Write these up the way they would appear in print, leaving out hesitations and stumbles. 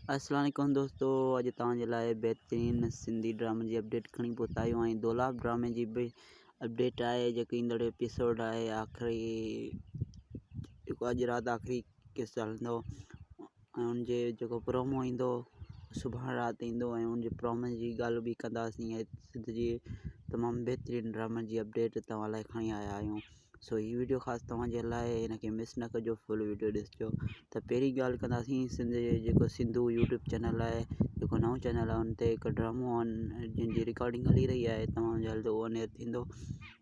अस्सलाम वालेकुम दोस्तों, अॼु तव्हांजे लाइ बहितरीन सिंधी ड्रामे जी अपडेट खणी पहुता आहियूं। ऐं दोलाब ड्रामे जी बि अपडेट आहे, जेको ईंदड़ एपिसोड आहे आख़िरी, जेको अॼु राति आख़िरी किस्त हलंदो ऐं उनजे जेको प्रोमो ईंदो सुभाणे राति ईंदो ऐं उनजे प्रोमो जी ॻाल्हि बि कंदासीं। ऐं सिंध जी तमामु बहितरीन ड्रामे जी अपडेट तव्हां लाइ खणी आया आहियूं। सो हीअ वीडियो ख़ासि तव्हांजे लाइ, हिनखे मिस न कजो, फुल वीडियो ॾिसिजो। त पहिरीं ॻाल्हि कंदासीं सिंध जे जेको सिंधू यूट्यूब चैनल आहे, जेको नओं चैनल आहे, उन ते हिकु ड्रामो ऑन जंहिंजी रिकॉर्डिंग हली रही आहे, तमामु जल्द ऑन एयर थींदो।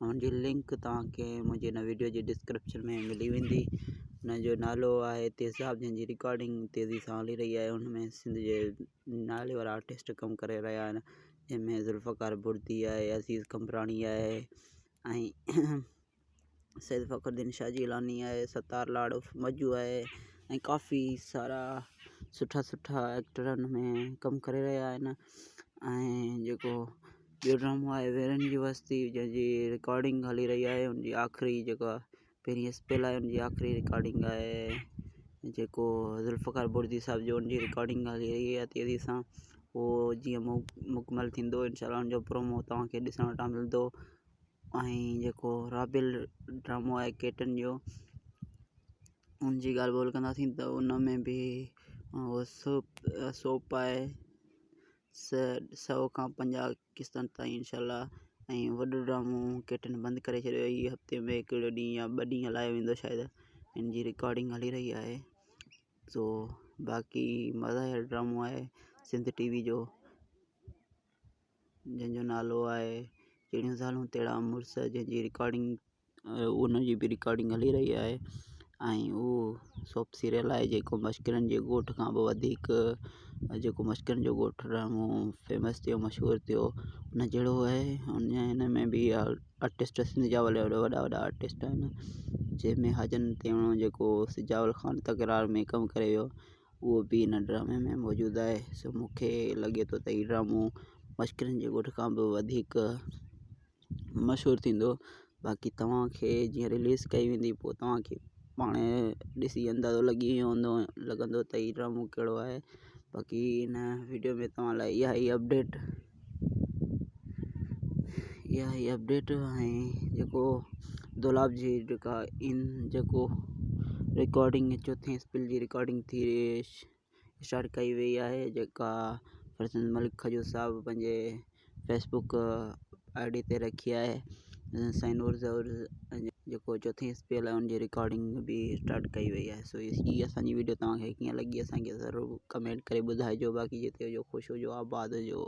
हुनजी लिंक तव्हांखे मुंहिंजे हिन वीडियो जी डिस्क्रिप्शन में मिली वेंदी। हुनजो नालो आहे तेज़ाब, जंहिंजी रिकॉर्डिंग तेज़ी सां हली रही आहे। हुनमें सिंध जे नाले वारा आर्टिस्ट कमु करे रहिया आहिनि, जंहिंमें ज़ुल्फ़कार बुर्दी आहे, अज़ीज़ कंबराणी आहे, ऐं सैद फ़खरुद्दीन शाह जिलानी आहे, सत्तार लाड़ उर्फ़ मज्जू आहे, ऐं काफ़ी सारा सुठा एक्टर हुन में कमु करे रहिया आहिनि। ऐं जेको ॿियो ड्रामो आहे वेरनि जी बस्ती, जंहिंजी रिकॉर्डिंग हली रही आहे। हुनजी आख़िरी जेका पहिरीं स्पेल आहे, हुनजी आख़िरी रिकॉर्डिंग आहे। जेको ज़ुल्फ़कार बुर्दी साहिब जो हुनजी रिकॉर्डिंग हली रही आहे तेज़ी सां। उहो जीअं मुकमल थींदो इंशाअल्लाह हुनजो प्रोमो तव्हांखे ॾिसण वटां मिलंदो। ऐं जेको राबिल ड्रामो आहे केटन जो, उनजी ॻाल्हि ॿोल कंदासीं त उन में बि उहो सोप आहे 100 खां 50 किस्तनि ताईं इंशाअल्लाह। ऐं वॾो ड्रामो केटन बंदि करे छॾियो, हीअ हफ़्ते में हिकिड़ो ॾींहुं या 2 ॾींहं हलायो वेंदो शायदि। हिन जी रिकॉर्डिंग हली रही आहे। सो बाक़ी मज़ाहिर ड्रामो आहे सिंध टीवी जो, जंहिंजो नालो आहे जहिड़ियूं ज़ालूं तहिड़ा मुड़ुस, जंहिंजी रिकॉर्डिंग उनजी बि रिकॉर्डिंग हली रही आहे। ऐं उहो सोप सीरियल आहे जेको मश्किरनि जे ॻोठ खां बि वधीक, जेको मश्किरनि जो ॻोठ ड्रामो फेमस थियो, मशहूरु थियो, उन जहिड़ो आहे। हिन में बि आर्टिस्ट सिंध जा वॾा वॾा आर्टिस्ट आहिनि, जंहिंमें हजन तेवणो जेको सिजावल ख़ान तकरार में कमु करे वियो, उहो बि हिन ड्रामे में मौजूदु आहे। सो मूंखे लॻे थो त हीउ ड्रामो मश्किरनि जे ॻोठ खां बि वधीक मशहूरु थींदो। बाक़ी तव्हांखे जीअं रिलीज़ कई वेंदी, पोइ तव्हांखे पाण ॾिसी अंदाज़ो लॻंदो त हीउ ड्रामो कहिड़ो आहे। बाक़ी हिन वीडियो में तव्हां लाइ इहा ई अपडेट। ऐं जेको दोलाब जी जेको रिकॉर्डिंग चौथे स्पेल जी रिकॉर्डिंग थी स्टार्ट कई वई आहे, जेका फरज़ंद मलिक खजूर साहिबु पंहिंजे फेसबुक ID ते रखी आहे। साइनूर ज़रूर जेको चौथी स्पेल आहे उनजी रिकॉर्डिंग बि स्टार्ट कई वई आहे। सो हीअ असांजी वीडियो तव्हांखे कीअं लॻी, असांखे ज़रूरु कमेंट करे ॿुधाइजो। बाक़ी जिते हुजो ख़ुशि हुजो, आबाद हुजो।